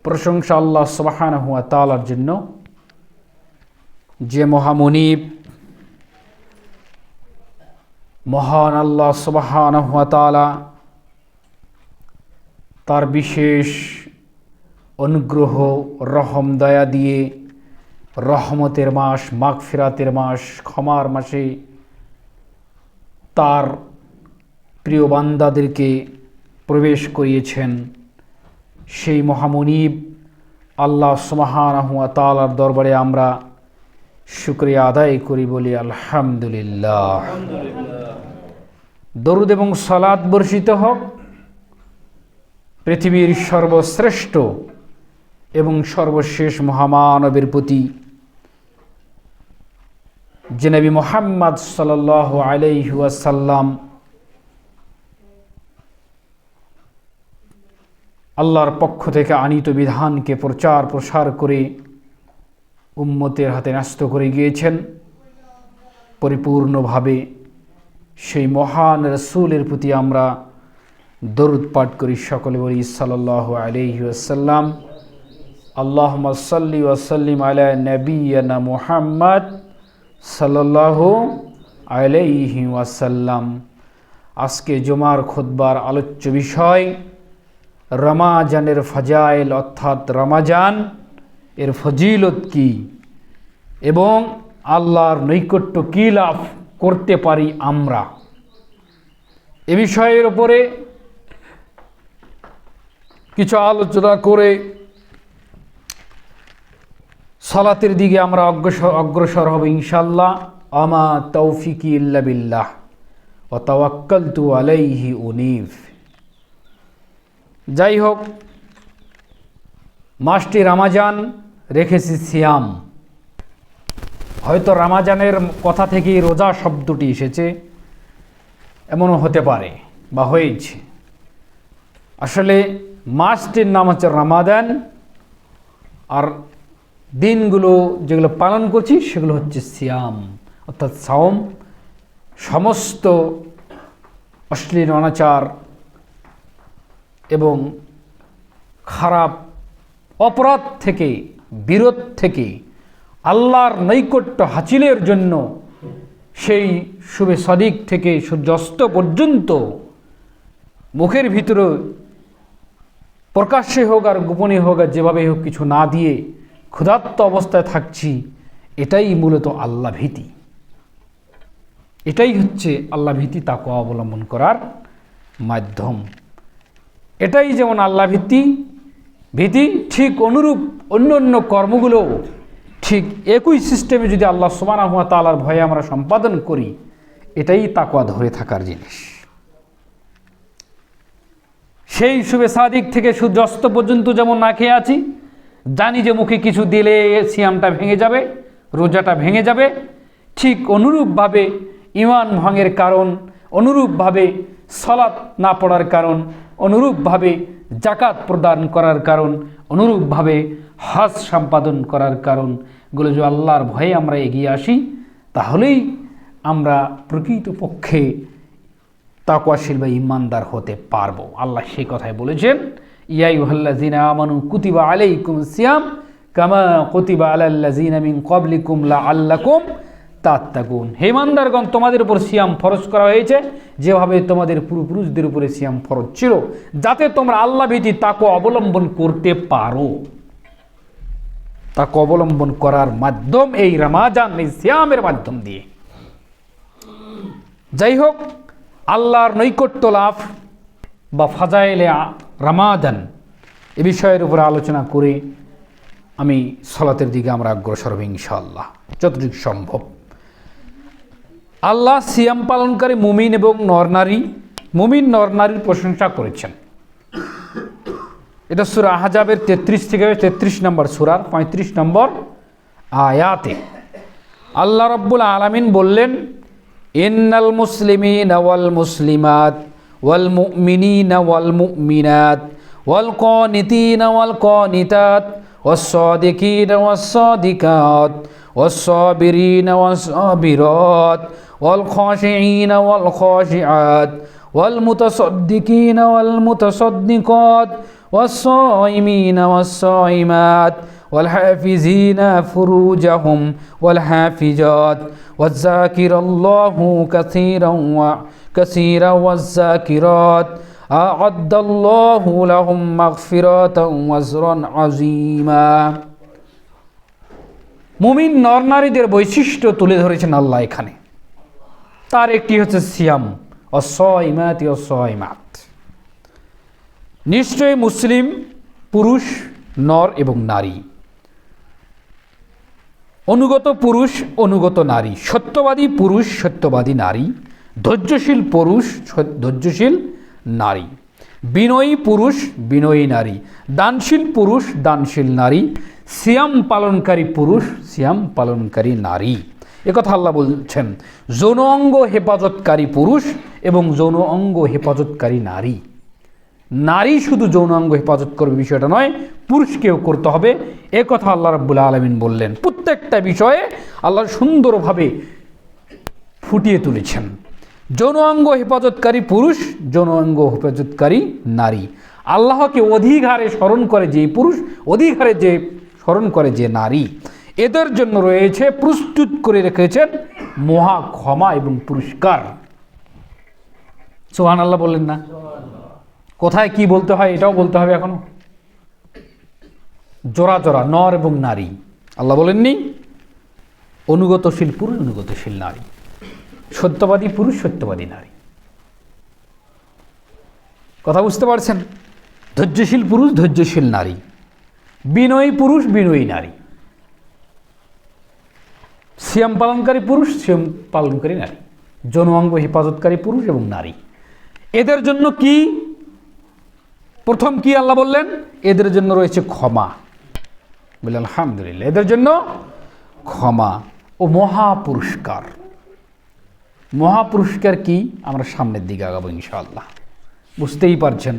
প্রশংসা আল্লাহ সুবহানাহু ওয়া তাআলার জন্য, যে মহামনিব মহান আল্লাহ সুবহানাহু ওয়া তাআলা তার বিশেষ অনুগ্রহ রহম দয়া দিয়ে রহমতের মাস, মাগফিরাতের মাস, ক্ষমার মাসে তার প্রিয় বান্দাদেরকে প্রবেশ করিয়েছেন। সেই মহামনিব আল্লাহ সুবহানাহু ওয়া তাআলার দরবারে আমরা শুকরিয়া আদায় করি, বলি আলহামদুলিল্লাহ। দরুদ এবং সালাত বর্ষিত হোক পৃথিবীর সর্বশ্রেষ্ঠ এবং সর্বশেষ মহামানবের প্রতি, যে নবী মুহাম্মদ সাল্লাল্লাহু আলাইহি ওয়াসাল্লাম আল্লাহর পক্ষ থেকে আনিত বিধানকে প্রচার প্রসার করে উম্মতের হাতে ন্যস্ত করে গিয়েছেন। পরিপূর্ণভাবে সেই মহান রাসূলের প্রতি আমরা দরুদ পাঠ করি, সকলে বলি সাল্লাল্লাহু আলাইহি ওয়াসাল্লাম। আল্লাহুম্মা সাল্লি ওয়া সাল্লিম আলা নাবিয়িনা মুহাম্মদ সাল্লাল্লাহু আলাইহি ওয়াসাল্লাম। আজকে জুমার খুতবার আলোচ্য বিষয় রমাজানের ফাজাইল, অর্থাৎ রমাজান এর ফজিলত কি এবং আল্লাহর নৈকট্য কী লাভ করতে পারি আমরা, এ বিষয়ের উপরে কিছু আলোচনা করে সালাতের দিকে আমরা অগ্রসর হব ইনশাআল্লাহ। আমা তৌফিকি ইল্লা বিল্লাহ ওয়া তাওয়াক্কালতু আলাইহি উনীব। যাই হোক, মাসটি রমাজান, রেখেছি সিয়াম। হয়তো রমাজানের কথা থেকেই রোজা শব্দটি এসেছে, এমনও হতে পারে বা হয়েছে। আসলে মাসটির নাম হচ্ছে রমাদান, আর দিনগুলো যেগুলো পালন করছি সেগুলো হচ্ছে সিয়াম, অর্থাৎ সাওম। সমস্ত অশ্লীল অনাচার এবং খারাপ অপরাধ থেকে, বিরত থেকে আল্লাহর নৈকট্য হাসিলের জন্য সেই শুভে সাদিক থেকে সূর্যাস্ত পর্যন্ত মুখের ভিতরে প্রকাশ্যে হোক আর গোপনে হোক আর যেভাবে হোক কিছু না দিয়ে ক্ষুধার্ত অবস্থায় থাকছি, এটাই মূলত আল্লাহ ভীতি। এটাই হচ্ছে আল্লাহ ভীতি, তাকওয়া অবলম্বন করার মাধ্যম। এটাই যেমন আল্লাহ ভীতি, ঠিক অনুরূপ অন্য অন্য কর্মগুলো ঠিক একই সিস্টেমে যদি আল্লাহ সুবহানাহু ওয়া তাআলার ভয়ে আমরা সম্পাদন করি, এটাই তাকওয়া ধরে থাকার জিনিস। সেই শুভে সাদিক থেকে সূর্যাস্ত পর্যন্ত যেমন না খেয়ে আছি, জানি যে মুখে কিছু দিলে সিয়ামটা ভেঙে যাবে, রোজাটা ভেঙে যাবে, ঠিক অনুরূপভাবে ঈমান ভঙ্গের কারণ, অনুরূপভাবে সালাত না পড়ার কারণ, অনুরূপভাবে যাকাত প্রদান করার কারণ, অনুরূপভাবে হজ সম্পাদন করার কারণগুলো যদি আল্লাহর ভয়ে আমরা এগিয়ে আসি, তাহলেই আমরা প্রকৃতপক্ষে তাকওয়াশীল বা ঈমানদার হতে পারবো। আল্লাহ সেই কথাই বলেছেন, ইয়া আইয়ুহাল্লাযীনা আমানু কুতিবা আলাইকুমুস সিয়াম কামা কুতিবা আলাল্লাযীনা মিন ক্বাবলিকুম লাআল্লাকুম তাত্তাকুন। হে ঈমানদারগণ, তোমাদের উপর সিয়াম ফরজ করা হয়েছে যেভাবে তোমাদের পূর্বপুরুষদের উপরে সিয়াম ফরজ ছিল, যাতে তোমরা আল্লাহ ভীতি তাকওয়া অবলম্বন করতে পারো। তাকওয়া অবলম্বন করার মাধ্যম এই রমাজান, এই সিয়ামের মাধ্যম দিয়ে। যাই হোক, আল্লাহর নৈকট্য লাভ বা ফাজাইলে রমাদান, এ বিষয়ের উপরে আলোচনা করে আমি সালাতের দিকে আমরা অগ্রসর হব ইনশাআল্লাহ যতটুকু সম্ভব। আল্লাহ সিয়াম পালনকারী মুমিন এবং মুমিন নরনারীর প্রশংসা করেছেন। এটা সূরা আহজাবের 33 থেকে 33 নম্বর সূরার 35 নম্বর আয়াতে আল্লাহ রাব্বুল আলামিন বললেন, ইন্নাল মুসলিমিনা ওয়াল মুসলিমাত ওয়াল মুমিনিনা ওয়াল মুমিনাত ওয়াল কানিতিনা ওয়াল কানিতাত ওয়াস সাদিকিনা ওয়াস সাদিকাত ওয়াস সাবিরিনা ওয়াস সাবিরাত ওয়াল খাশিঈনা ওয়াল খাশিআত ওয়াল মুতাসাদ্দিকিনা ওয়াল মুতাসাদ্দিকাত والصائمين والصائمات والحافظين فروجهم والحافظات والذاكر الله كثيرا والذاكرات أعد الله لهم مغفرة وأجرا عظيما। মুমিন নর নারীদের বৈশিষ্ট্য তুলে ধরেছেন আল্লাহ এখানে। তার একটি হচ্ছে সিয়াম, অসয়মাতি অসয়মাত। নিশ্চয়ই মুসলিম পুরুষ, নর এবং নারী, অনুগত পুরুষ, অনুগত নারী, সত্যবাদী পুরুষ, সত্যবাদী নারী, ধৈর্যশীল পুরুষ, ধৈর্যশীল নারী, বিনয়ী পুরুষ, বিনয়ী নারী, দানশীল পুরুষ, দানশীল নারী, সিয়াম পালনকারী পুরুষ, সিয়াম পালনকারী নারী। একথা আল্লাহ বলছেন। যৌন অঙ্গ হেফাজতকারী পুরুষ এবং যৌন অঙ্গ হেফাজতকারী নারী। নারী শুধু যৌন অঙ্গ হেফাজত করবে বিষয়টা নয়, পুরুষকেও করতে হবে, একথা আল্লাহ রাব্বুল আলামিন বললেন। প্রত্যেকটা বিষয়ে আল্লাহ সুন্দরভাবে ফুটিয়ে তুলেছেন। যৌন অঙ্গ হেফাজতকারী পুরুষ, যৌন অঙ্গ হেফাজতকারী নারী। আল্লাহকে অধিক হারে স্মরণ করে যে পুরুষ, অধিক হারে যে স্মরণ করে যে নারী, এদের জন্য রয়েছে, প্রস্তুত করে রেখেছেন মহা ক্ষমা এবং পুরস্কার। সুবহানাল্লাহ বললেন না? কোথায় কি বলতে হয় এটাও বলতে হবে এখনো। জোড়া জোড়া নর এবং নারী। আল্লাহ বলেননি অনুগতশীল পুরুষ, অনুগতশীল নারী, সত্যবাদী পুরুষ, সত্যবাদী নারী। কথা বুঝতে পারছেন? ধৈর্যশীল পুরুষ, ধৈর্যশীল নারী, বিনয়ী পুরুষ, বিনয়ী নারী, সিয়াম পালনকারী পুরুষ, সিয়াম পালনকারী নারী, যৌন অঙ্গ হেফাজতকারী পুরুষ এবং নারী। এদের জন্য কি প্রথম কি আল্লাহ বললেন? এদের জন্য রয়েছে ক্ষমা। বললেন আলহামদুলিল্লাহ, এদের জন্য ক্ষমা ও মহা পুরস্কার। মহা পুরস্কার কি আমরা সামনের দিকে আগাবো ইনশাআল্লাহ। বুঝতেই পারছেন,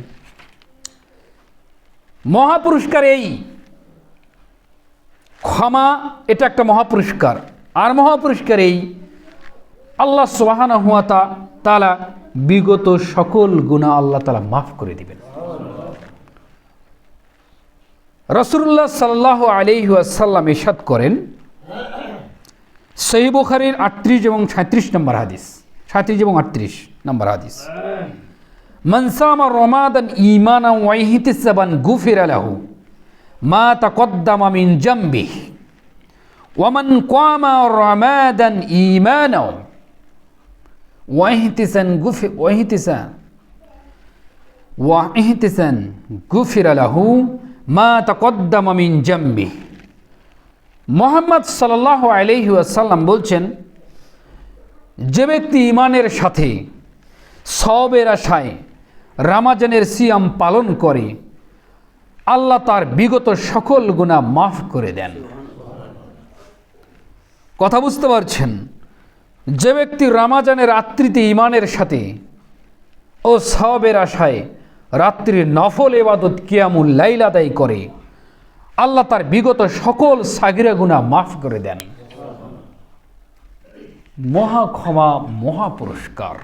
মহা পুরস্কার এই ক্ষমা, এটা একটা মহা পুরস্কার। আর মহা পুরস্কার এই আল্লাহ সুবহানাহু ওয়া তাআলা বিগত সকল গুনাহ আল্লাহ তাআলা মাফ করে দিবেন। রাসূলুল্লাহ সাল্লাল্লাহু আলাইহি ওয়াসাল্লাম ইরশাদ করেন, সহিহ বুখারীর 38 এবং 37 নম্বর হাদিস, 37 এবং 38 নম্বর হাদিস, মান সামা রমাদান ঈমানান ওয়া ইহতিসাবান গুফিরা লাহু মা তাকদ্দামা মিন জামবিহি ওয়া মান ক্বামা রমাদান ঈমানান ওয়া ইহতিসান গুফিরা লাহু মা তাকদ্দামা মিন জামবিহি। মুহাম্মদ সাল্লাল্লাহু আলাইহি ওয়াসাল্লাম বলছেন, যে ব্যক্তি ঈমানের সাথে সওয়াবের আশায় রমজানের সিয়াম পালন করে, আল্লাহ তার বিগত সকল গুনাহ মাফ করে দেন। কথা বুঝতে পারছেন? যে ব্যক্তি রমজানের রাত্রিতে ঈমানের সাথে ও সওয়াবের আশায় রাত্রির নফল ইবাদত কিয়ামুল লাইল আদায় করে, আল্লাহ তার বিগত সকল সাগিরা গুনাহ মাফ করে দেন। মহা ক্ষমা, মহা পুরস্কার।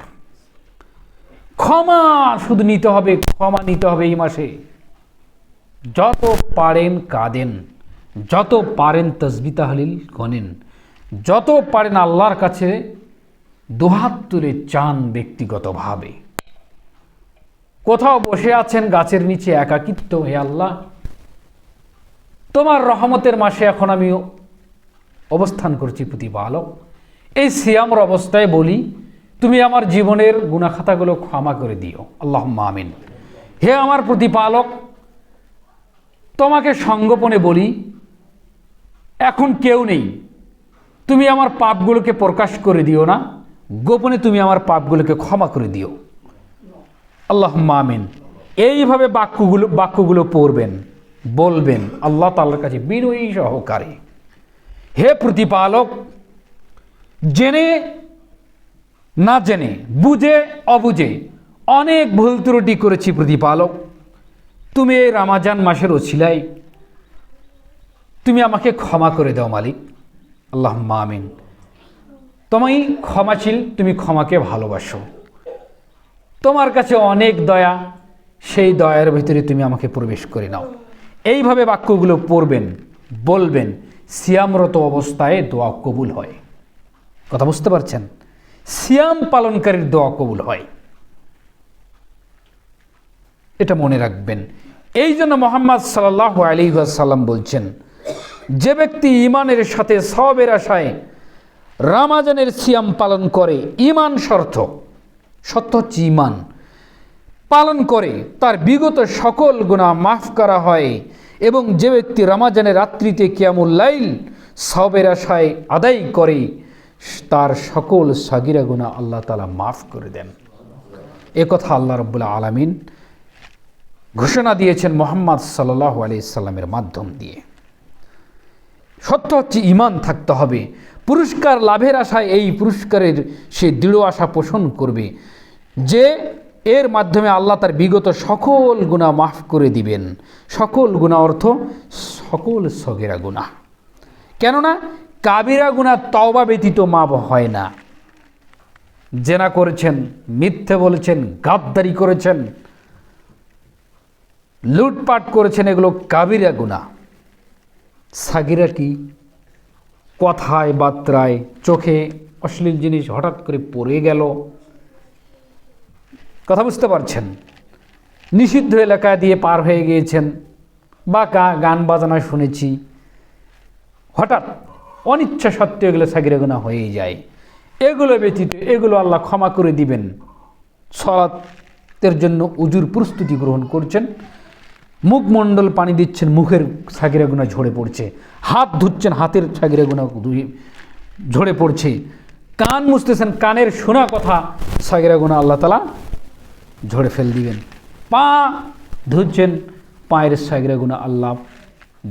ক্ষমা শুধু নিতে হবে, ক্ষমা নিতে হবে এই মাসে। যত পারেন কাঁদেন, যত পারেন তাসবিহ তাহলিল গণেন, যত পারেন আল্লাহর কাছে দুহাত তুলে চান ব্যক্তিগতভাবে। কোথাও বসে আছেন গাছের নিচে একাকিত্ব, হে আল্লাহ তোমার রহমতের মাসে এখন আমি অবস্থান করছি প্রতিপালক। এই সিয়ামর অবস্থায় বলি, তুমি আমার জীবনের গুনাহ খাতাগুলো ক্ষমা করে দিও, আল্লাহুম্মা আমিন। হে আমার প্রতিপালক, তোমাকে সঙ্গোপনে বলি, এখন কেউ নেই, তুমি আমার পাপগুলোকে প্রকাশ করে দিও না, গোপনে তুমি আমার পাপগুলোকে ক্ষমা করে দিও, আল্লাহুম্মা আমিন। এইভাবে বাক্যগুলো পড়বেন, বলবেন আল্লাহ তাআলার কাছে বিনয়ী সহকারে। হে প্রতিপালক, জেনে না জেনে, বুঝে অবুঝে অনেক ভুল ত্রুটি করেছি প্রতিপালক। তুমি এই রমজান মাসের ওসিলায় তুমি আমাকে ক্ষমা করে দাও মালিক, আল্লাহুম্মা আমিন। তুমি ক্ষমাশীল, তুমি ক্ষমাকে ভালোবাসো, তোমার কাছে অনেক দয়া, সেই দয়ার ভিতরে তুমি আমাকে প্রবেশ করে নাও। এইভাবে বাক্যগুলো পড়বেন, বলবেন, সিয়ামরত অবস্থায় দোয়া কবুল হয়। কথা বুঝতে পারছেন? সিয়াম পালনকারীর দোয়া কবুল হয়, এটা মনে রাখবেন। এই জন্য মুহাম্মদ সাল্লাল্লাহু আলাইহি ওয়াসাল্লাম বলছেন, যে ব্যক্তি ঈমানের সাথে সওয়াবের আশায় রমজানের সিয়াম পালন করে, ঈমান শর্ত হচ্ছে ঈমান পালন করে, তার বিগত সকল গুনাহ মাফ করা হয়। এবং যে ব্যক্তি রমজানের রাত্রিতে কিয়ামুল লাইল সওয়াবের আশায় আদায় করে, তার সকল সাগিরা গুনাহ আল্লাহ তাআলা মাফ করে দেন। এ কথা আল্লাহ রাব্বুল আলামিন ঘোষণা দিয়েছেন মুহাম্মদ সাল্লাল্লাহু আলাইহি সাল্লামের মাধ্যম দিয়ে। সত্য হচ্ছে ঈমান থাকতে হবে। পুরস্কার লাভের আশায় এই পুরস্কারের সে দৃঢ় আশা পোষণ করবে যে এর মাধ্যমে আল্লাহ তার বিগত সকল গুনাহ মাফ করে দিবেন। সকল গুনাহ অর্থ সকল সগীরা গুনাহ। কেননা কাবিরা গুনাহ তওবা ব্যতীত মাফ হয় না। জেনা করেছেন, মিথ্যে বলেছেন, গাদ্দারি করেছেন, লুটপাট করেছেন, এগুলো কাবিরা গুনাহ। সাগিরা কি? কথায় বার্তায় চোখে অশ্লীল জিনিস হঠাৎ করে পড়ে গেল, কথা বুঝতে পারছেন? নিষিদ্ধ এলাকা দিয়ে পার হয়ে গিয়েছেন, বা গান বাজনা শুনেছি, হঠাৎ অনিচ্ছা সত্ত্বেও এগুলো সাগিরা গুনাহ হয়েই যায়। এগুলো ব্যতীত এগুলো আল্লাহ ক্ষমা করে দিবেন। সালাতের জন্য উজুর প্রস্তুতি গ্রহণ করছেন, মুখমণ্ডল পানি দিচ্ছেন, মুখের সাগিরা গুনাহ ঝরে পড়ছে, হাত ধুচ্ছেন, হাতের সাগিরা গুনাহ ঝরে পড়ছে, কান মুছতেছেন, কানের শোনা কথা সাগিরা গুনাহ আল্লাহ তাআলা ঝরে ফেল দিবেন, পা ধুচ্ছেন, পায়ের সাগিরা গুনাহ আল্লাহ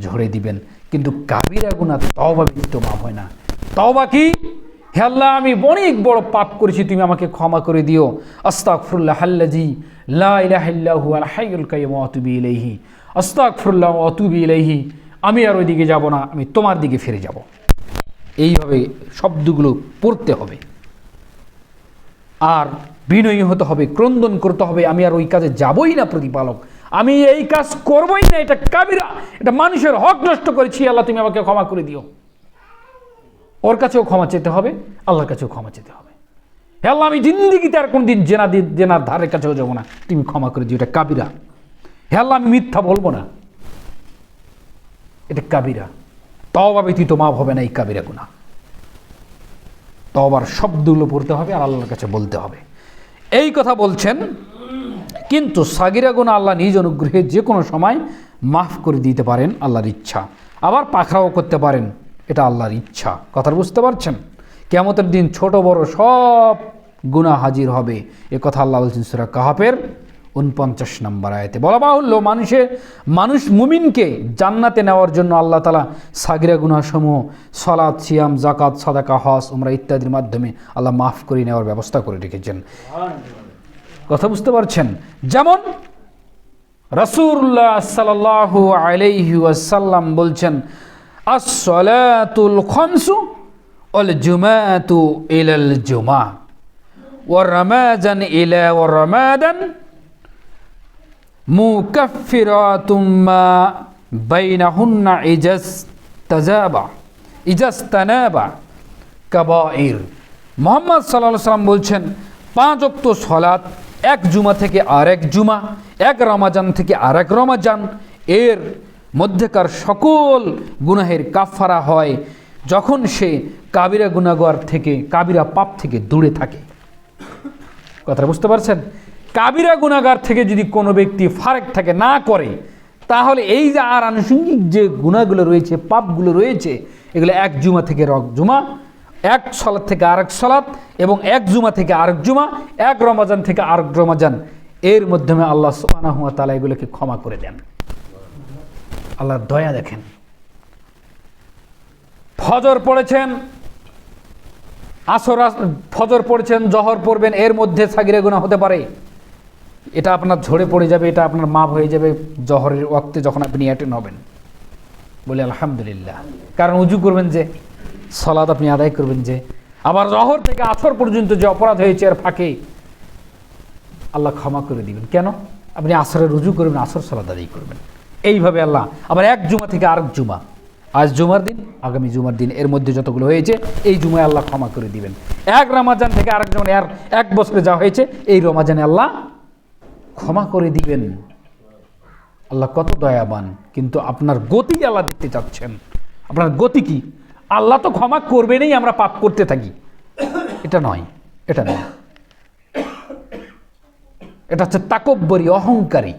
ঝরে দিবেন। কিন্তু কাবিরা গুনাহ তওবা ব্যতীত মাফ হয় না। তওবা কি? হে আল্লাহ, আমি অনেক বড় পাপ করেছি, তুমি আমাকে ক্ষমা করে দিও। আস্তাগফিরুল্লাহ আল্লাযী লা ইলাহা ইল্লা হুয়াল হাইয়ুল কাইয়্যুম ওয়া আতুবু ইলাইহি, আস্তাগফিরুল্লাহ ওয়া আতুবু ইলাইহি। আমি আর ওইদিকে যাব না, আমি তোমার দিকে ফিরে যাব। এইভাবে শব্দগুলো পড়তে হবে, আর বিনয়ী হতে হবে, ক্রন্দন করতে হবে, আমি আর ওই কাজে যাবই না প্রতিপালক, আমি এই কাজ করবই না, এটা কাবিরা, এটা মানুষের হক নষ্ট করেছি, আল্লাহ তুমি আমাকে ক্ষমা করে দিও। ওর কাছেও ক্ষমা চেতে হবে, আল্লাহর কাছেও ক্ষমা চেতে হবে। হে আল্লাহ, আমি জিন্দেগিতে আর কোনদিন জেনার ধারের কাছেও যাবো না, তুমি ক্ষমা করে দিও, এটা কাবিরা। হে আল্লাহ, আমি মিথ্যা বলবো না, এটা কাবিরা। তওবা ব্যতীত মাফ হবে না এই কাবিরা গুনাহ। তওবার শব্দগুলো পড়তে হবে আর আল্লাহর কাছে বলতে হবে। এই কথা বলছেন। কিন্তু সাগিরা গুনাহ আল্লাহ নিজ অনুগ্রহে যে কোনো সময় মাফ করে দিতে পারেন, আল্লাহর ইচ্ছা। আবার পাকড়াও করতে পারেন, এটা আল্লাহর ইচ্ছা। কথা বুঝতে পারছেন? কিয়ামতের দিন ছোট বড় সব গুনাহ হাজির হবে, এ কথা আল্লাহ বলছেন সূরা কাহাফের 49 নম্বর আয়াতে। বলা বাহুল্য, মানুষ মুমিনকে জান্নাতে নেওয়ার জন্য আল্লাহ তাআলা সাগিরা গুনাহসমূহ সালাত, সিয়াম, যাকাত, সাদাকা, হজ, উমরা ইত্যাদির মাধ্যমে আল্লাহ মাফ করে নেওয়ার ব্যবস্থা করে রেখেছেন। কথা বুঝতে পারছেন? যেমন রাসূলুল্লাহ সাল্লাল্লাহু আলাইহি ওয়াসাল্লাম বলছেন, আস-সালাতুল খামসু ওয়াল জুমাআতু ইলাল জুমআ ওয়া রামাদান ইলা ওয়া রামাদান মুকাফফিরাতুম মা বাইনাহুন্না ইজাস্তানাবা কাবাইর। মুহাম্মদ সাল্লাল্লাহু আলাইহি ওয়াসাল্লাম বলছেন, 5 ওয়াক্ত সালাত এক জুমা থেকে আরেক জুমা, এক রমাজান থেকে আরেক রমাজান, এর মধ্যেকার সকল গুনাহের কাফারা হয় যখন সে কাবিরা গুনাহগার থেকে, কাবিরা পাপ থেকে দূরে থাকে। কথা বুঝতে পারছেন? কাবিরা গুনাহগার থেকে যদি কোনো ব্যক্তি ফারেক থাকে, না করে, তাহলে এই যে আর আনুষঙ্গিক যে গুনাহগুলো রয়েছে, পাপগুলো রয়েছে, এগুলো এক জুমা থেকে আরেক জুমা, এক সালাত থেকে আরেক সালাত, এবং এক জুমা থেকে আরেক জুমা, এক রমাজান থেকে আরেক রমাজান, এর মাধ্যমে আল্লাহ সুবহানাহু ওয়া তাআলা এগুলোকে ক্ষমা করে দেন। আল্লাহর দয়া দেখেন। ফজর পড়েছেন, ফজর পড়েছেন, জহর পড়বেন, এর মধ্যে সাগিরা গুনাহ হতে পারে, এটা আপনার ঝরে পড়ে যাবে, এটা আপনার মাফ হয়ে যাবে জহরের ওয়াক্তে যখন আপনি অ্যাটেন্ড হবেন। বলে আলহামদুলিল্লাহ। কারণ উজু করবেন যে, সালাত আপনি আদায় করবেন যে, আবার জহর থেকে আসর পর্যন্ত যে অপরাধ হয়েছে এর ফাঁকে আল্লাহ ক্ষমা করে দিবেন। কেন? আপনি আসরে রুজু করবেন, আসর সালাত আদায় করবেন। এইভাবে আল্লাহ আবার এক জুমা থেকে আরেক জুমা, আজ জুমার দিন আগামী জুমার দিন, এর মধ্যে যতগুলো হয়েছে এই জুমায় আল্লাহ ক্ষমা করে দিবেন। এক রমাজান থেকে আরেক জুমায় আর এক বছরে যা হয়েছে এই রমাজানে আল্লাহ ক্ষমা করে দিবেন। আল্লাহ কত দয়াবান। কিন্তু আপনার গতি আল্লাহ দেখতে চাচ্ছেন। আপনার গতি কি? আল্লাহ তো ক্ষমা করবেনই, আমরা পাপ করতে থাকি, এটা নয়, এটা নয়। এটা হচ্ছে তাকব্বরি, অহংকারী।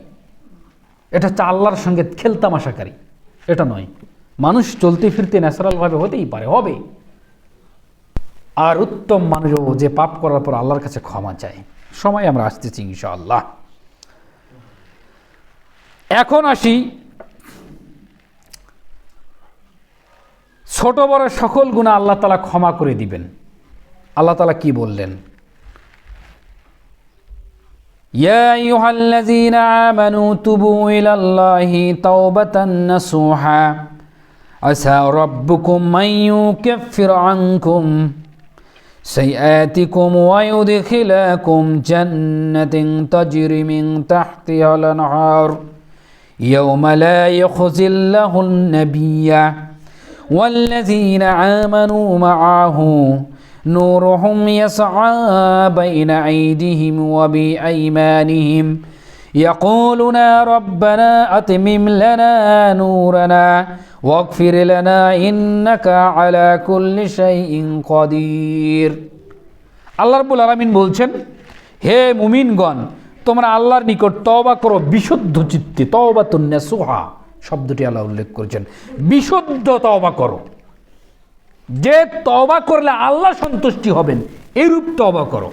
এটা হচ্ছে আল্লাহর সঙ্গে খেলতামাশাকারী, এটা নয়। মানুষ চলতে ফিরতে ন্যাচারালভাবে হতেই পারে, হবে। আর উত্তম মানুষও যে পাপ করার পর আল্লাহর কাছে ক্ষমা চায়। সময় আমরা আসতেছি ইনশাআল্লাহ। এখন আসি ছোট বড় সকল গুনাহ আল্লাহ তাআলা ক্ষমা করে দিবেন। আল্লাহ তাআলা কি বললেন? ইয়া আইয়ুহাল্লাযীনা আমানু তুবু ইলাল্লাহি তাওবাতান নাসুহা আসা রাব্বুকুম মান ইউকাফির আনকুম সাইয়্যাতিকুম ওয়া ইউদখিলাকুম জান্নাতিন তাজরি মিন তাহতিহাল আনহার ইয়াওমা লা ইউখজিল্লাহুন নাবিয়্যা والذين آمنوا معه نورهم يسعى بين أيديهم وبأيمانهم يقولون ربنا أتمم لنا نورنا واغفر لنا إنك على كل شيء قدير। আল্লাহ রাব্বুল আলামিন বলছেন, হে মুমিনগণ, তোমরা আল্লাহর নিকট তওবা করো বিশুদ্ধ চিত্তে। তওবাতুন নাসুহা শব্দটি আল্লাহ উল্লেখ করেছেন, বিশুদ্ধ তওবা করো। যে তওবা করলে আল্লাহ সন্তুষ্টি হবেন এইরূপ তওবা করো,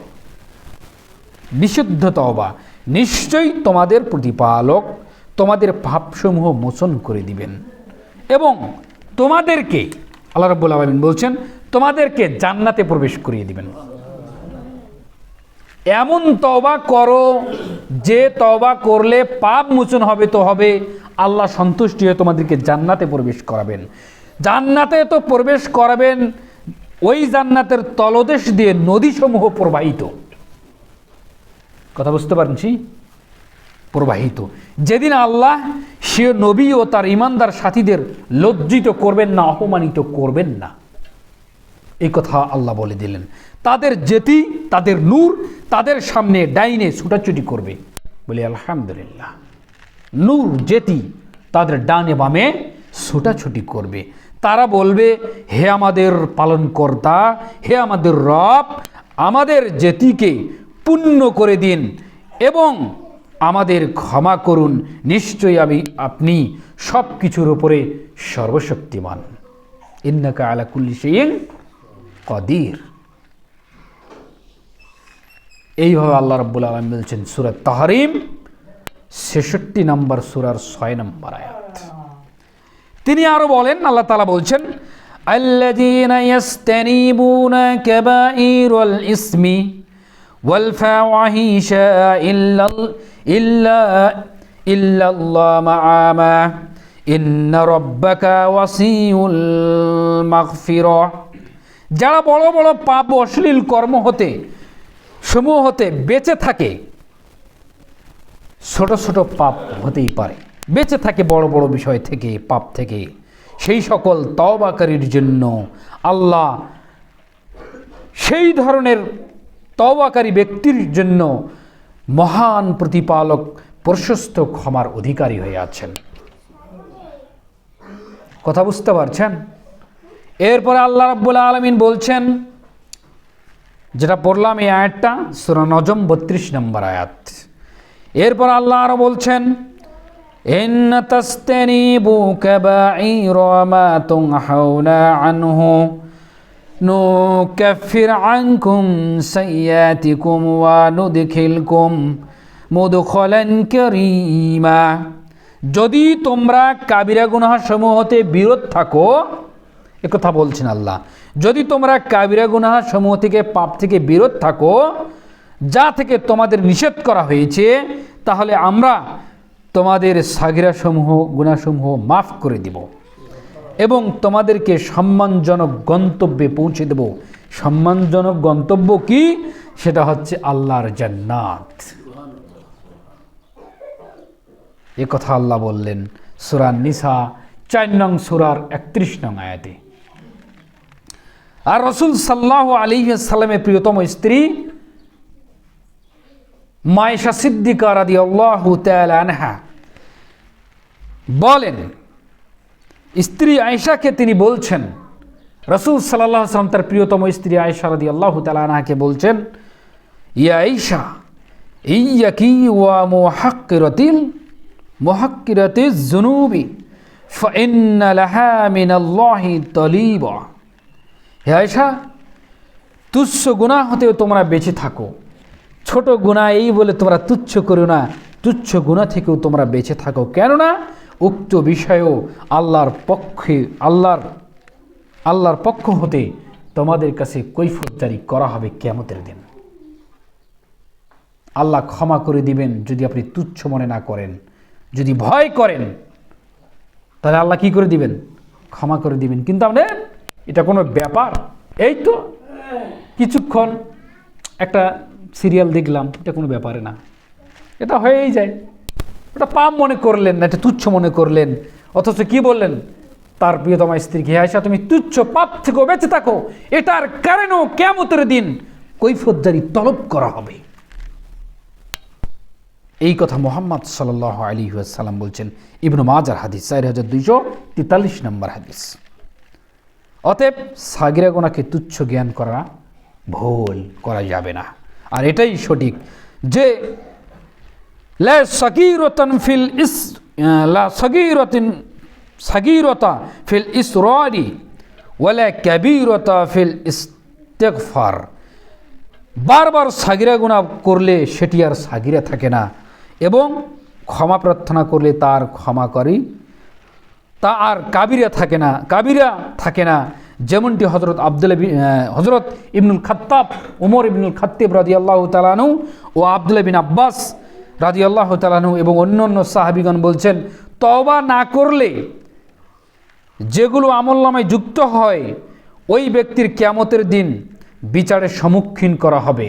বিশুদ্ধ তওবা। নিশ্চয়ই তোমাদের প্রতিপালক তোমাদের পাপসমূহ মোচন করে দিবেন এবং তোমাদেরকে, আল্লাহ রাব্বুল আলামিন বলছেন, তোমাদেরকে জান্নাতে প্রবেশ করিয়ে দিবেন। এমন তওবা করো যে তওবা করলে পাপ মোচন হবে তো হবে, আল্লাহ সন্তুষ্টি হয়ে তোমাদেরকে জান্নাতে প্রবেশ করাবেন। জান্নাতে তো প্রবেশ করাবেন, ওই জান্নাতের তলদেশ দিয়ে নদীসমূহ প্রবাহিত। কথা বুঝতে পারছি? প্রবাহিত। যেদিন আল্লাহ সে নবী ও তার ঈমানদার সাথীদের লজ্জিত করবেন না, অপমানিত করবেন না, এই কথা আল্লাহ বলে দিলেন। তাদের জেতি, তাদের নূর তাদের সামনে ডাইনে ছুটাছুটি করবে। বলি আলহামদুলিল্লাহ। নূর জেতি তাদের ডানে বামে ছুটাছুটি করবে। তারা বলবে, হে আমাদের পালনকর্তা, হে আমাদের রব, আমাদের জেতিকে পূর্ণ করে দিন এবং আমাদের ক্ষমা করুন। নিশ্চয়ই আপনি সব কিছুর উপরে সর্বশক্তিমান। ইন্নাকা আলা কুল্লি শাইইন কাদির। এইভাবে আল্লাহ রাব্বুল আলামিন বলছেন সূরা তাহরিম ৬৬ নম্বর সূরার ৬ নম্বর আয়াত। তিনি আরো বলেন, আল্লাহ তাআলা বলছেন, আল্লাযীনা ইয়াসতানিবুনা কাবাইরাল ইসমি ওয়াল ফাওয়াহিশা ইল্লাল্লাহ মা'আমা ইন্না রাব্বাকা ওয়াসিউল মাগফিরাহ। যারা বড় বড় পাপ ও অশ্লীল কর্ম সমূহ হতে বেঁচে থাকে, ছোট ছোট পাপ হতেই পারে, বেঁচে থাকে বড় বড় বিষয় থেকে, পাপ থেকে, সেই সকল তওবাকারীর জন্য আল্লাহ সেই ধরনের তওবাকারী ব্যক্তির জন্য মহান প্রতিপালক প্রশস্ত ক্ষমার অধিকারী হয়ে আছেন। কথা বুঝতে পারছেন? এরপরে আল্লাহ রাব্বুল আলামিন বলছেন, যেটা পড়লাম এই আয়াতটা সূরা নজম ৩২ নম্বর আয়াত। এরপর আল্লাহ আরো বলছেন, ইন্না তাসতানিবু কাবাইরা মা তুনহাউনা আনহু নুকাফির আনকুম সাইয়্যাতিকুম ওয়া নুদখিলকুম মুদখালান কারীমা। যদি তোমরা কাবিরা গুনাহ সমূহ হতে বিরত থাকো, একথা বলছেন আল্লাহ, যদি তোমরা কাবিরা গুনাহ সমূহ থেকে, পাপ থেকে বিরত থাকো, যা থেকে তোমাদের নিষেধ করা হয়েছে, তাহলে আমরা তোমাদের সাগিরা সমূহ, গুনাহসমূহ মাফ করে দিব এবং তোমাদেরকে সম্মানজনক গন্তব্যে পৌঁছে দেব। সম্মানজনক গন্তব্য কি? সেটা হচ্ছে আল্লাহর জান্নাত। এ কথা আল্লাহ বললেন সূরা নিসা 4 নং সূরার 31 নং আয়াতে। আর রাসূল সাল্লাল্লাহু আলাইহি ওয়াসাল্লামের প্রিয়তম স্ত্রী মায়েশা সিদ্দিকা রাদিয়াল্লাহু তাআলা আনহা বলেন, স্ত্রী আয়েশাকে তিনি বলছেন, রাসূল সাল্লাল্লাহু আলাইহি ওয়াসাল্লাম তার প্রিয়তম স্ত্রী আয়েশা রাদিয়াল্লাহু তাআলা আনহাকে বলছেন, ইয়া আয়েশা ইয়াকি ওয়া মুহাক্কিরাতিজ যুনুবি ফাইন্না লাহা মিনাল্লাহি তালিবা। হে আয়েশা, তুচ্ছ গুনাহ হতেও তোমরা বেঁচে থাকো, ছোট গুনাহ এই বলে তোমরা তুচ্ছ করো না, তুচ্ছ গুনাহ থেকেও তোমরা বেঁচে থাকো, কেননা উক্ত বিষয়েও আল্লাহর পক্ষ হতে তোমাদের কাছে কৈফিয়ত জারি করা হবে কিয়ামতের দিন। আল্লাহ ক্ষমা করে দিবেন যদি আপনি তুচ্ছ মনে না করেন, যদি ভয় করেন তাহলে আল্লাহ কি করে দিবেন? ক্ষমা করে দিবেন। কিন্তু আমাদের এটা কোনো ব্যাপার, এই তো কিছুক্ষণ একটা সিরিয়াল দেখলাম, এটা কোনো ব্যাপারে না, এটা হয়েই যায়। ওটা পাপ মনে করলেন না, এটা তুচ্ছ মনে করলেন, অথচ কি বললেন তার প্রিয়তমা স্ত্রীকে, হে আয়েশা তুমি তুচ্ছ পাপ থেকে বেঁচে থাকো, এটার কারণেও কিয়ামতের দিন কৈফিয়ত জারি তলব করা হবে। এই কথা মুহাম্মদ সাল্লাল্লাহু আলাইহি ওয়াসাল্লাম বলছেন। ইবনে মাজার হাদিস 4243 নম্বর হাদিস। অতএব সাগিরা গুনাহকে তুচ্ছ জ্ঞান করা ভুল করা যাবে না। আর এটাই সঠিক যে লা সাগীরাতা ফিল ইসরারি ওয়ালা কাবীরাতা ফিল ইস্তিগফার। বারবার সাগিরা গুনাহ করলে সেটি আর সাগিরা থাকে না, এবং ক্ষমা প্রার্থনা করলে তার ক্ষমা করি তা আর কাবিরা থাকে না, যেমনটি হযরত ইবনুল খাত্তাব ওমর ইবনুল খাত্তাব রাদিয়াল্লাহু তাআলা আনহু ও আব্দুল্লাহ বিন আব্বাস রাদিয়াল্লাহু তাআলা আনহু এবং অন্যান্য সাহাবীগণ বলছেন, তওবা না করলে যেগুলো আমলনামায় যুক্ত হয় ওই ব্যক্তির কিয়ামতের দিন বিচারের সম্মুখীন করা হবে।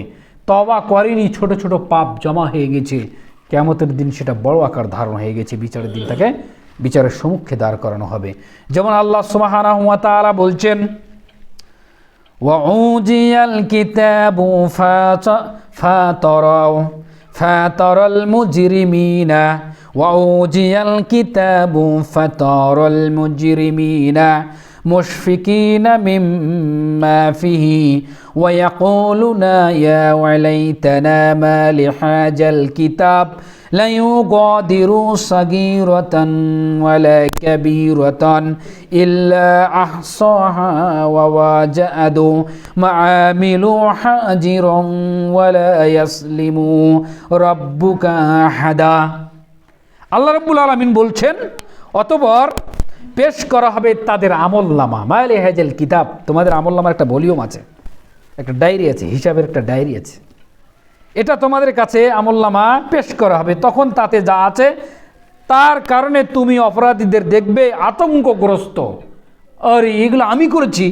তওবা করেনি, ছোট ছোট পাপ জমা হয়ে গেছে, কিয়ামতের দিন সেটা বড় আকার ধারণ হয়ে গেছে, বিচারের দিন তাকে বিচারের সম্মুখে দাঁড় করানো হবে। যেমন আল্লাহ সুবহানাহু ওয়া তাআলা বলছেন, ওয়াউজিয়াল কিতাবু ফাতারাল মুজরিমিনা ওয়াউজিয়াল কিতাবু ফাতারাল মুজরিমিনা মুশফিকিনা মিম্মা ফিহি ওয়া ইয়াকুলুনা ইয়া ওয়ালাইতানা মা লিহাজাল কিতাব লা ইউগাদিরু সাগীরাতান ওয়ালা কাবীরাতান ইল্লা আহসাহা ওয়া ওয়াজাদু মাআমিলু হাজিরান ওয়ালা ইয়াসলিমু রাব্বুকা আহাদা। আল্লাহ রাব্বুল আলামিন বলছেন, অতঃপর পেশ করা হবে তাদের আমলনামা, মালে হাজাল কিতাব। তোমাদের আমলনামার একটা ভলিউম আছে, একটা ডায়েরি আছে, হিসাবের একটা ডায়েরি আছে, এটা তোমাদের কাছে আমলনামা পেশ করা হবে। তখন তাতে যা আছে তার কারণে তুমি অপরাধীদের দেখবে আতঙ্কগ্রস্ত, আরে এগুলো আমি করেছি।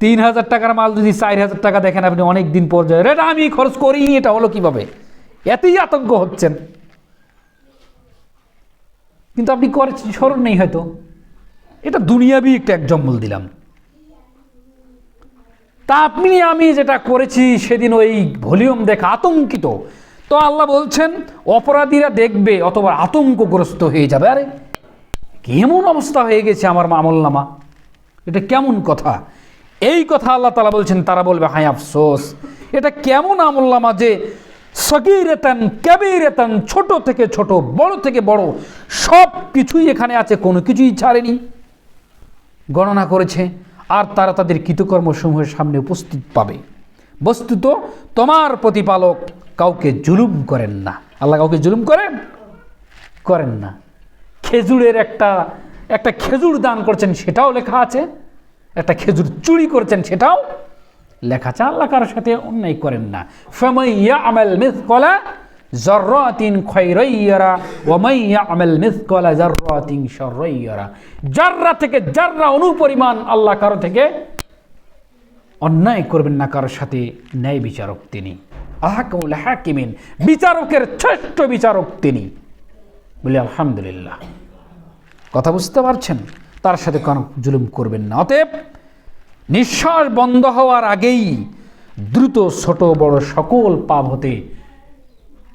3000 টাকার মাল যদি 4000 টাকা দেখেন আপনি অনেক দিন পর যায়, এটা আমি খরচ করিনি, এটা হলো কিভাবে, এতেই আতঙ্ক হচ্ছেন। কিন্তু আপনি করেছেন, স্মরণ নেই হয়তো, এটা দুনিয়াবি একটা একজম্বল দিলাম। তা আপনি আমি যেটা করেছি সেদিন ওই ভলিউম দেখা আতঙ্কিত, তো আল্লাহ বলছেন অপরাধীরা দেখবে অথবা আতঙ্কগ্রস্ত হয়ে যাবে, আরে কেমন অবস্থা হয়ে গেছে আমার আমলনামা, এটা কেমন কথা। এই কথা আল্লাহ তাআলা বলছেন, তারা বলবে হায় আফসোস, এটা কেমন আমলনামা যে সগীরাতান কাবীরাতান, ছোট থেকে ছোট বড় থেকে বড় সব কিছুই এখানে আছে, কোনো কিছুই ছাড়েনি, গণনা করেছে। আর তারা তাদের কৃতকর্মসমূহের সামনে উপস্থিত পাবে। বস্তুত তোমার প্রতিপালক কাউকে জুলুম করেন না। আল্লাহ কাউকে জুলুম করেন না। খেজুরের একটা খেজুর দান করছেন সেটাও লেখা আছে, একটা খেজুর চুরি করছেন সেটাও লেখা আছে। আল্লাহ কারোর সাথে অন্যায় করেন না। ফামান ইয়ামাল মিসকালা যাররাতিন খায়রান ইয়ারা ওয়া মান ইয়ামাল মিসকালা যাররাতিন শাররান ইয়ারা। যাররা থেকে যাররা অনুপরিমাণ আল্লাহ কারো থেকে অন্যায় করবেন না, কারোর সাথে ন্যায় বিচারক তিনি। আহকামুল হাকিমিন, বিচারকের শ্রেষ্ঠ বিচারক তিনি। বলি আলহামদুলিল্লাহ। কথা বুঝতে পারছেন? তার সাথে কোনো জুলুম করবেন না। অতএব নিঃশ্বাস বন্ধ হওয়ার আগেই দ্রুত ছোট বড় সকল পাপ হতে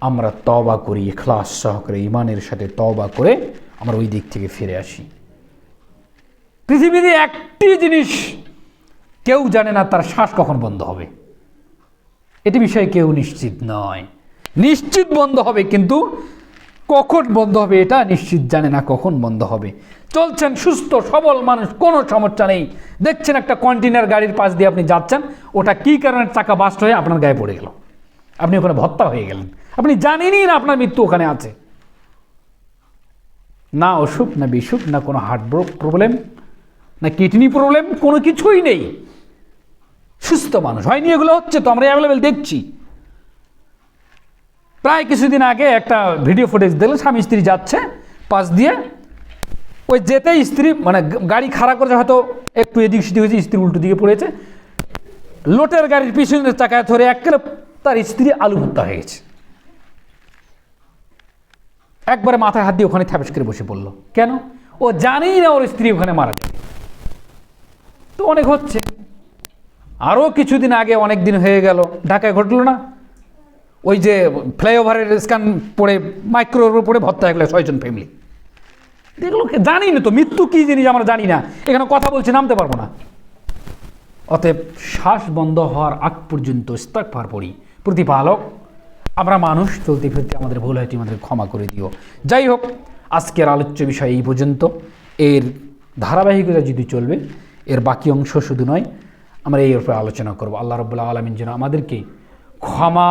আমরা তওবা করি, ইখলাস সহকারে ঈমানের সাথে তওবা করে আমরা ওই দিক থেকে ফিরে আসি। পৃথিবীতে একটি জিনিস কেউ জানে না, তার শ্বাস কখন বন্ধ হবে। এটি বিষয়ে কেউ নিশ্চিত নয়। নিশ্চিত বন্ধ হবে, কিন্তু কখন বন্ধ হবে এটা নিশ্চিত জানে না, কখন বন্ধ হবে। চলছেন সুস্থ সবল মানুষ, কোনো সমস্যা নেই। দেখছেন একটা কন্টেনার গাড়ির পাশ দিয়ে আপনি যাচ্ছেন, ওটা কী কারণে চাকা বাস্ট হয়ে আপনার গায়ে পড়ে গেল, আপনি ওখানে ভর্তা হয়ে গেলেন। আপনি জানেনই না আপনার মৃত্যু ওখানে আছে। না অসুখ, না বিসুখ, না কোনো হার্ট প্রবলেম, না কিডনি প্রবলেম, কোনো কিছুই নেই। সুস্থ মানুষ হয়নি, এগুলো হচ্ছে তো আমরা অ্যাভেলেবেল দেখছি। প্রায় কিছুদিন আগে একটা ভিডিও ফুটেজ দেখলে, স্বামী স্ত্রী যাচ্ছে পাশ দিয়ে, ওই যেতেই স্ত্রী মানে গাড়ি খাড়া করেছে, হয়তো একটু এদিক সেদিক হয়েছে, স্ত্রী উল্টো দিকে পড়েছে, লোটের গাড়ির পিছনের চাকায় ধরে একেবারে তার স্ত্রী আলু ভর্তা হয়ে গেছে। একবারে মাথায় হাত দিয়ে ওখানে থ্যাপস করে বসে পড়লো। কেন? ও জানেই না ওর স্ত্রী ওখানে মারা যাবে। তো অনেক হচ্ছে। আরও কিছুদিন আগে, অনেক দিন হয়ে গেল, ঢাকায় ঘটলো না, ওই যে ফ্লাইওভারের স্ক্যান পড়ে মাইক্রোর পড়ে ভর্তা হয়ে গেলো 6 জন ফ্যামিলি। এগুলো জানি না তো, মৃত্যু কী জিনিস আমরা জানি না, এখানে কথা বলছি, নামতে পারবো না। অতএব শ্বাস বন্ধ হওয়ার আগ পর্যন্ত ইস্তিগফার পড়ি। প্রতিপালক, আমরা মানুষ, চলতে ফিরতে আমাদের ভুল হয়, তুমি আমাদের ক্ষমা করে দিও। যাই হোক, আজকের আলোচ্য বিষয় এই পর্যন্ত। এর ধারাবাহিকতা যদি চলবে, এর বাকি অংশ শুধু নয়, আমরা এই উপরে আলোচনা করব। আল্লাহ রাব্বুল আলামিন যেন আমাদেরকে ক্ষমা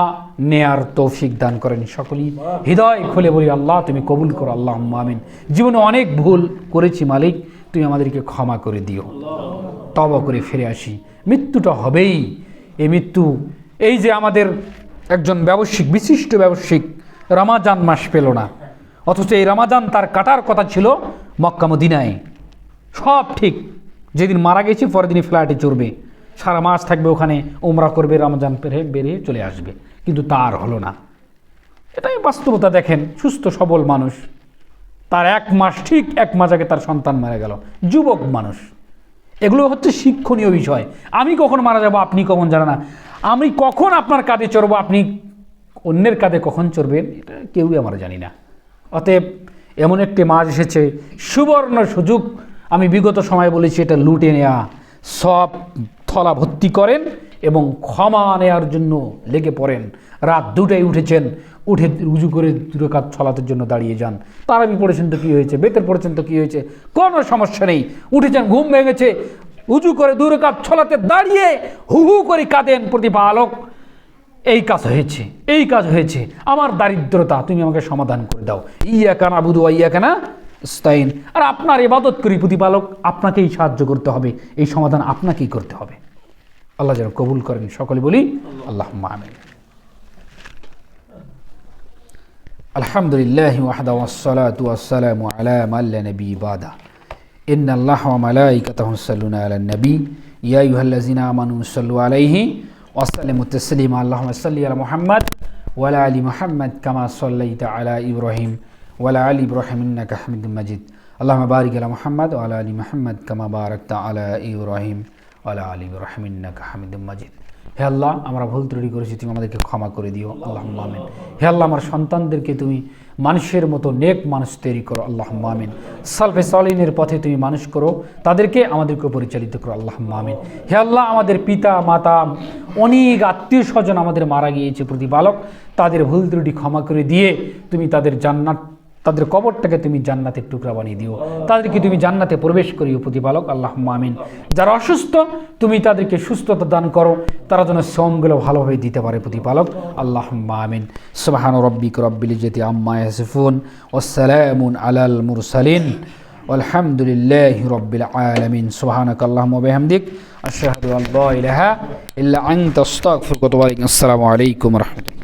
নেয়ার তৌফিক দান করেন। সকলেই হৃদয় খুলে বলি, আল্লাহ তুমি কবুল করো, আল্লাহ আমিন। জীবনে অনেক ভুল করেছি মালিক, তুমি আমাদেরকে ক্ষমা করে দিও। তওবা করে ফিরে আসি। মৃত্যুটা হবেই। এই মৃত্যু, এই যে আমাদের একজন ব্যবসায়িক, বিশিষ্ট ব্যবসায়িক রমাজান মাস পেল না, অথচ এই রমাজান তার কাটার কথা ছিল মক্কা মদিনায়। সব ঠিক, যেদিন মারা গেছি পরের দিনই ফ্লাইটে চড়বে, সারা মাস থাকবে ওখানে, উমরা করবে, রমজান বেরিয়ে চলে আসবে, কিন্তু তার হলো না। এটাই বাস্তবতা। দেখেন, সুস্থ সবল মানুষ, তার 1 মাস, ঠিক 1 মাস আগে তার সন্তান মারা গেল, যুবক মানুষ। এগুলো হচ্ছে শিক্ষণীয় বিষয়। আমি কখন মারা যাব আপনি কখন জানেন না, আমি কখন আপনার কাঁধে চড়বো, আপনি অন্যের কাঁধে কখন চড়বেন, এটা কেউই আমরা জানি না। অতএব এমন একটি মাস এসেছে, সুবর্ণ সুযোগ। আমি বিগত সময় বলেছি, এটা লুটে নেওয়া, সব থলা ভর্তি করেন এবং ক্ষমা নেওয়ার জন্য লেগে পড়েন। রাত 2টায় উঠেছেন, উঠে উজু করে 2 রাকাত সালাতের জন্য দাঁড়িয়ে যান। তারাবি পড়েছেন তো কী হয়েছে, বেতের পড়েছেন তো কী হয়েছে, কোনো সমস্যা নেই। উঠেছেন, ঘুম ভেঙেছে, উজু করে 2 রাকাত সালাতে দাঁড়িয়ে হু হু করে কাঁদেন, প্রতিপালক এই কাজ হয়েছে, এই কাজ হয়েছে, আমার দারিদ্রতা তুমি আমাকে সমাধান করে দাও। ইয়াকা নাবুদু ওয়া ইয়াকা নাস্তাইন। আর আপনার ইবাদত করি প্রতিপালক, আপনাকেই সাহায্য করতে হবে, এই সমাধান আপনাকেই করতে হবে। আল্লাহ যেন কবুল করেন। সকলে বলি আল্লাহুম্মা আমিন। আলহামদুলিল্লাহি ওয়াহদা ওয়াসসালাতু ওয়াসসালামু আলা মান লা নবী বাদা। ইন্নাল্লাহা ওয়া মালাইকাতাহু ইউসাল্লুনা আলান নবী ইয়া আইয়ুহাল্লাযিনা আমানু সাল্লু আলাইহি ওয়া সাল্লিমু তাসলিমা। আল্লাহুম্মা সাল্লি আলা মুহাম্মাদ ওয়া আলা আলি মুহাম্মাদ কামা সাল্লাইতা আলা ইব্রাহিম ওয়া আলা আলি ইব্রাহিম ইন্নাকা হামিদুম মাজিদ। আল্লাহুম্মা বারিক আলা মুহাম্মাদ ওয়া আলা আলি মুহাম্মাদ কামা বারাকতা আলা ইব্রাহিম ওয়া আলা আলি ইব্রাহিম ইন্নাকা হামিদুম মাজিদ। হে আল্লাহ, আমরা ভুল ত্রুটি করেছি, তুমি আমাদেরকে ক্ষমা করে দিও, আল্লাহুম্মা আমিন। হে আল্লাহ, আমার সন্তানদেরকে তুমি মানুষের মতো নেক মানুষ তৈরি করো, আল্লাহুম্মা আমিন। সালফে সালিনের পথে তুমি মানুষ করো, তাদেরকে আমাদেরকে পরিচালিত করো, আল্লাহুম্মা আমিন। হে আল্লাহ, আমাদের পিতা মাতা, অনেক আত্মীয় স্বজন আমাদের মারা গিয়েছে, প্রতিপালক তাদের ভুল ত্রুটি ক্ষমা করে দিয়ে তুমি তাদের জান্নাত, তাদের কবরটাকে তুমি জান্নাতের টুকরা বানিয়ে দিও, তাদেরকে তুমি জান্নাতে প্রবেশ করিও, প্রতিপালক আল্লাহুম্মা আমিন। যারা অসুস্থ তুমি তাদেরকে সুস্থতা দান করো, তারা যেন শ্রমগুলো ভালোভাবে দিতে পারে, প্রতিপালক আল্লাহুম্মা আমিন। সুবহান রাব্বিকা রাব্বিল ইজ্জাতি আম্মা ইয়াসিফুন ওয়া সালামুন আলাল মুরসালিন আলহামদুলিল্লাহি রাব্বিল আলামিন। সুবহানাকা আল্লাহুম্মা ওয়া বিহামদিক আশহাদু আল্লা ইলাহা ইল্লা আনতা আস্তাগফিরুকা ওয়া আতুবু ইলাইক। আসসালামু আলাইকুম ওয়া রাহমাতুল্লাহ।